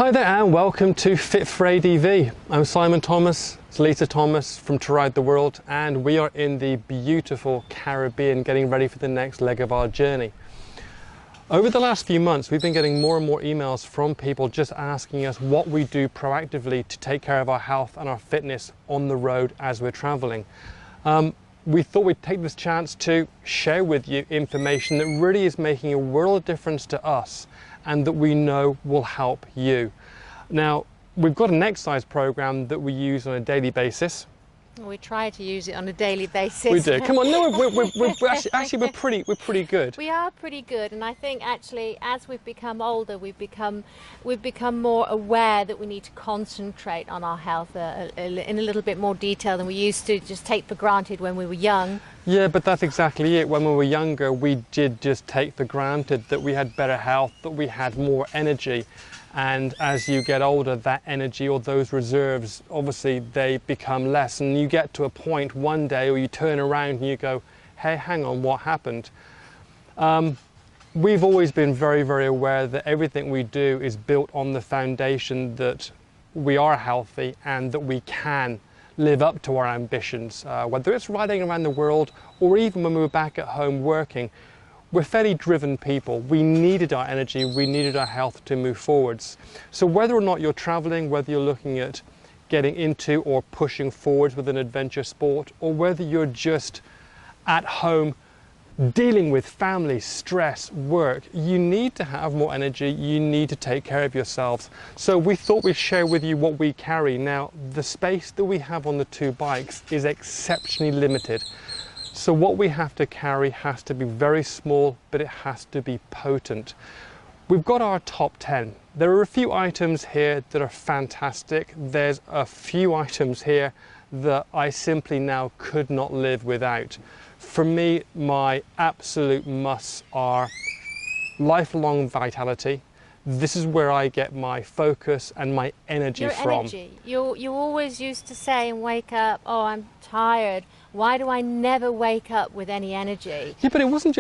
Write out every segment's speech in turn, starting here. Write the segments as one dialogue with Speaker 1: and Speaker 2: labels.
Speaker 1: Hi there and welcome to Fit for ADV. I'm Simon Thomas, it's Lisa Thomas from To Ride the World, and we are in the beautiful Caribbean getting ready for the next leg of our journey. Over the last few months we've been getting more and more emails from people just asking us what we do proactively to take care of our health and our fitness on the road as we're traveling. We thought we'd take this chance to share with you information that really is making a world of difference to us and that we know will help you. Now, we've got an exercise program that we use on a daily basis.
Speaker 2: We try to use it on a daily basis.
Speaker 1: We do. Come on, no, we're actually we're pretty good.
Speaker 2: We are pretty good, and I think actually as we've become older, we've become more aware that we need to concentrate on our health in a little bit more detail than we used to just take for granted when we were young.
Speaker 1: Yeah, but that's exactly it. When we were younger, we did just take for granted that we had better health, that we had more energy. And as you get older, that energy or those reserves, obviously they become less. And you get to a point one day where you turn around and you go, hey, hang on, what happened? We've always been very, very aware that everything we do is built on the foundation that we are healthy and that we can live up to our ambitions, whether it's riding around the world or even when we were back at home working. We're fairly driven people. We needed our energy, we needed our health to move forwards. So whether or not you're traveling, whether you're looking at getting into or pushing forwards with an adventure sport, or whether you're just at home dealing with family, stress, work, you need to have more energy, you need to take care of yourselves. So we thought we'd share with you what we carry. Now, the space that we have on the two bikes is exceptionally limited. So what we have to carry has to be very small, but it has to be potent. We've got our top 10. There are a few items here that are fantastic. There's a few items here that I simply now could not live without. For me, my absolute musts are lifelong vitality. This is where I get my focus and my energy from.
Speaker 2: Energy. You always used to say and wake up, oh, I'm tired. Why do I never wake up with any energy?
Speaker 1: Yeah, but it wasn't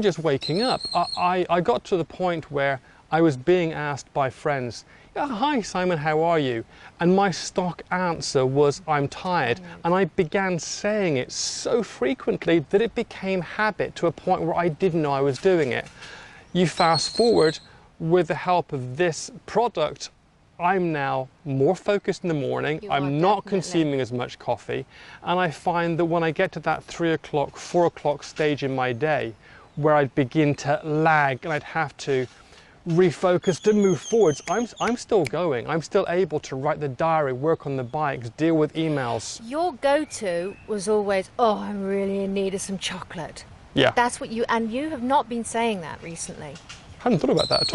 Speaker 1: just waking up. I got to the point where I was being asked by friends, yeah, hi Simon, how are you? And my stock answer was, I'm tired. And I began saying it so frequently that it became habit to a point where I didn't know I was doing it. You fast forward, with the help of this product, I'm now more focused in the morning. I'm not consuming as much coffee, and I find that when I get to that 3 o'clock, 4 o'clock stage in my day where I'd begin to lag and I'd have to refocus to move forwards, I'm still going. I'm still able to write the diary, work on the bikes, deal with emails.
Speaker 2: Your go-to was always, oh, I'm really in need of some chocolate.
Speaker 1: Yeah.
Speaker 2: That's what you, and you have not been saying that recently.
Speaker 1: I hadn't thought about that at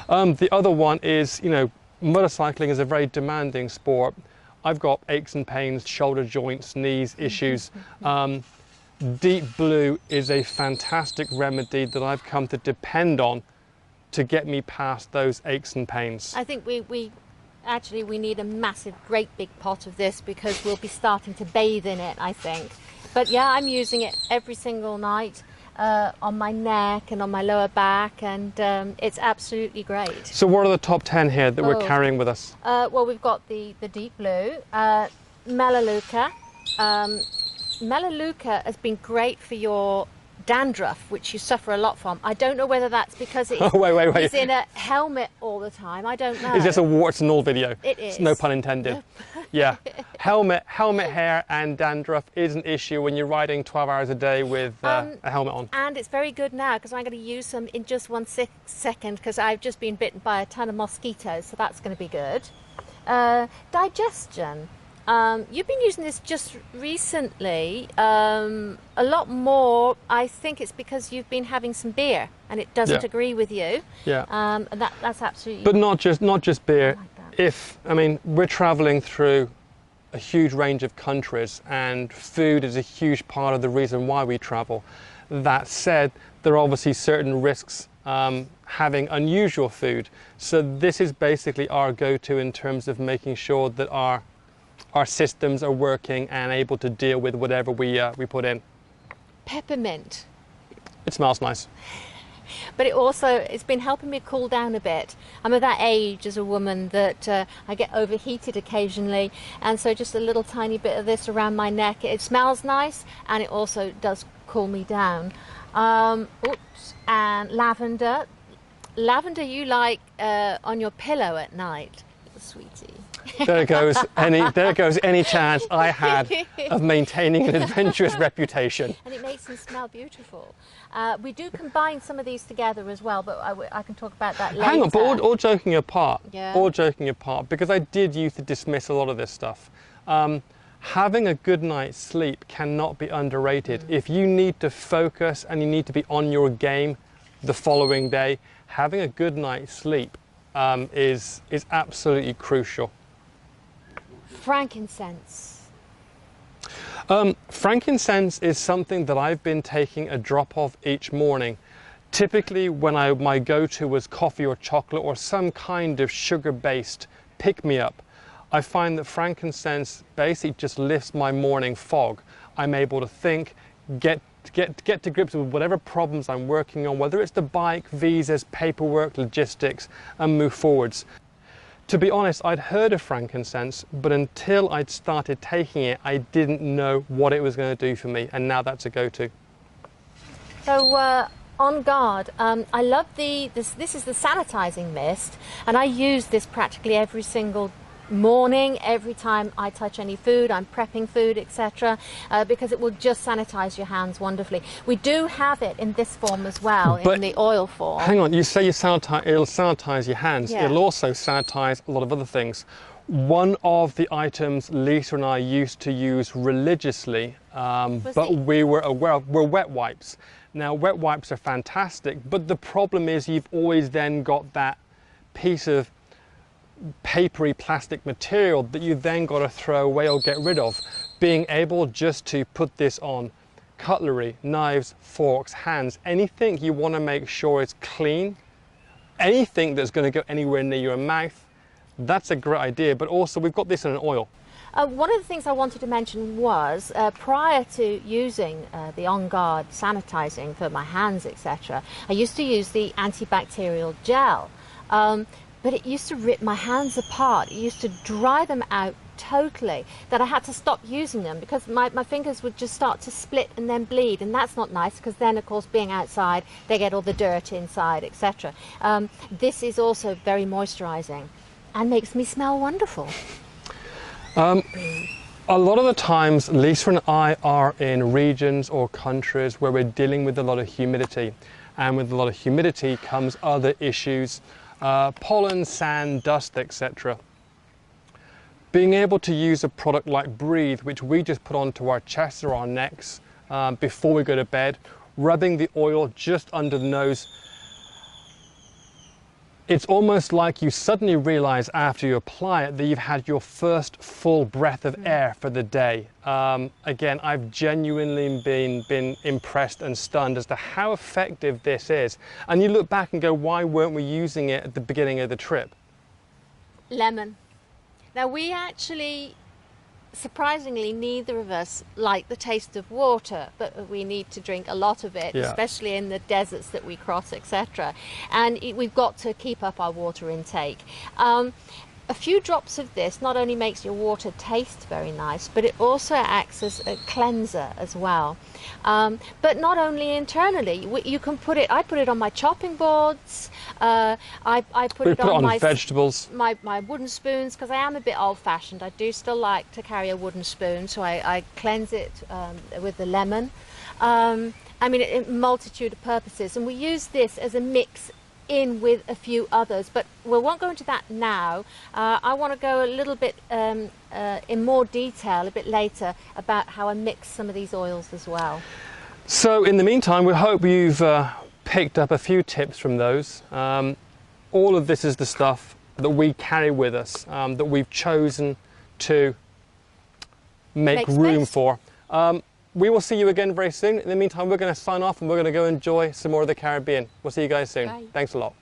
Speaker 1: all. The other one is, you know, motorcycling is a very demanding sport. I've got aches and pains, shoulder joints, knees issues. Deep Blue is a fantastic remedy that I've come to depend on to get me past those aches and pains.
Speaker 2: I think we need a massive, great big pot of this because we'll be starting to bathe in it, I think. But yeah, I'm using it every single night. On my neck and on my lower back, and it's absolutely great. So
Speaker 1: what are the top 10 here that we're carrying with us?
Speaker 2: Well, we've got the Deep Blue, Melaleuca. Melaleuca has been great for your dandruff, which you suffer a lot from. I don't know whether that's because it's,
Speaker 1: wait.
Speaker 2: He's in a helmet all the time. I don't know.
Speaker 1: Is this a warts and all video?
Speaker 2: It is.
Speaker 1: No pun intended. Yeah. Helmet hair and dandruff is an issue when you're riding 12 hours a day with a helmet on.
Speaker 2: And it's very good now because I'm going to use some in just 1 second because I've just been bitten by a ton of mosquitoes, so that's going to be good. Digestion. You've been using this just recently, a lot more. I think it's because you've been having some beer and it doesn't agree with you.
Speaker 1: Yeah.
Speaker 2: And that's absolutely.
Speaker 1: But not just beer. I mean, we're traveling through a huge range of countries and food is a huge part of the reason why we travel. That said, there are obviously certain risks having unusual food. So this is basically our go-to in terms of making sure that our systems are working and able to deal with whatever we put in.
Speaker 2: Peppermint.
Speaker 1: It smells nice.
Speaker 2: But it's been helping me cool down a bit. I'm of that age as a woman that I get overheated occasionally, and so just a little tiny bit of this around my neck. It smells nice, and it also does cool me down. Oops, and lavender. Lavender you like on your pillow at night, sweetie.
Speaker 1: There goes any chance I had of maintaining an adventurous reputation.
Speaker 2: And it makes them smell beautiful. We do combine some of these together as well, but I can talk about that later.
Speaker 1: Hang on, but all joking apart,
Speaker 2: yeah.
Speaker 1: all joking apart, because I did used to dismiss a lot of this stuff. Having a good night's sleep cannot be underrated. If you need to focus and you need to be on your game the following day, having a good night's sleep is absolutely crucial.
Speaker 2: Frankincense.
Speaker 1: Frankincense is something that I've been taking a drop of each morning. Typically when my go-to was coffee or chocolate or some kind of sugar-based pick-me-up, I find that frankincense basically just lifts my morning fog. I'm able to think, get to grips with whatever problems I'm working on, whether it's the bike, visas, paperwork, logistics, and move forwards. To be honest, I'd heard of frankincense, but until I'd started taking it, I didn't know what it was going to do for me, and now that's a go-to.
Speaker 2: So, On Guard, I love this is the sanitizing mist, and I use this practically every single morning, every time I touch any food, I'm prepping food, etc., because it will just sanitize your hands wonderfully. We do have it in this form as well, but in the oil form.
Speaker 1: Hang on, you say it'll sanitize your hands.
Speaker 2: Yeah.
Speaker 1: It'll also sanitize a lot of other things. One of the items Lisa and I used to use religiously, but we were aware of, were wet wipes. Now, wet wipes are fantastic, but the problem is you've always then got that piece of papery plastic material that you then got to throw away or get rid of. Being able just to put this on cutlery, knives, forks, hands, anything you want to make sure is clean, anything that's going to go anywhere near your mouth, that's a great idea. But also we've got this in an oil.
Speaker 2: One of the things I wanted to mention was prior to using the On Guard sanitizing for my hands, etc., I used to use the antibacterial gel. But it used to rip my hands apart. It used to dry them out totally, that I had to stop using them because my fingers would just start to split and then bleed, and that's not nice because then, of course, being outside, they get all the dirt inside, etc. This is also very moisturizing and makes me smell wonderful.
Speaker 1: A lot of the times, Lisa and I are in regions or countries where we're dealing with a lot of humidity, and with a lot of humidity comes other issues. Pollen, sand, dust, etc. Being able to use a product like Breathe, which we just put onto our chests or our necks before we go to bed, rubbing the oil just under the nose, it's almost like you suddenly realize after you apply it that you've had your first full breath of air for the day. Again, I've genuinely been impressed and stunned as to how effective this is. And you look back and go, why weren't we using it at the beginning of the trip?
Speaker 2: Lemon. Now we actually, surprisingly, neither of us like the taste of water, but we need to drink a lot of it, especially in the deserts that we cross, etc. And we've got to keep up our water intake. A few drops of this not only makes your water taste very nice, but it also acts as a cleanser as well. But not only internally, you can put it, I put it on my chopping boards, I put it on my
Speaker 1: vegetables,
Speaker 2: my wooden spoons, because I am a bit old-fashioned. I do still like to carry a wooden spoon, so I cleanse it with the lemon. I mean, a multitude of purposes, and we use this as a mix in with a few others, but we won't go into that now. I want to go a little bit in more detail a bit later about how I mix some of these oils as well.
Speaker 1: So in the meantime, we hope you've picked up a few tips from those. All of this is the stuff that we carry with us, that we've chosen to make room for. We will see you again very soon. In the meantime, we're going to sign off and we're going to go enjoy some more of the Caribbean. We'll see you guys soon.
Speaker 2: Bye.
Speaker 1: Thanks a lot.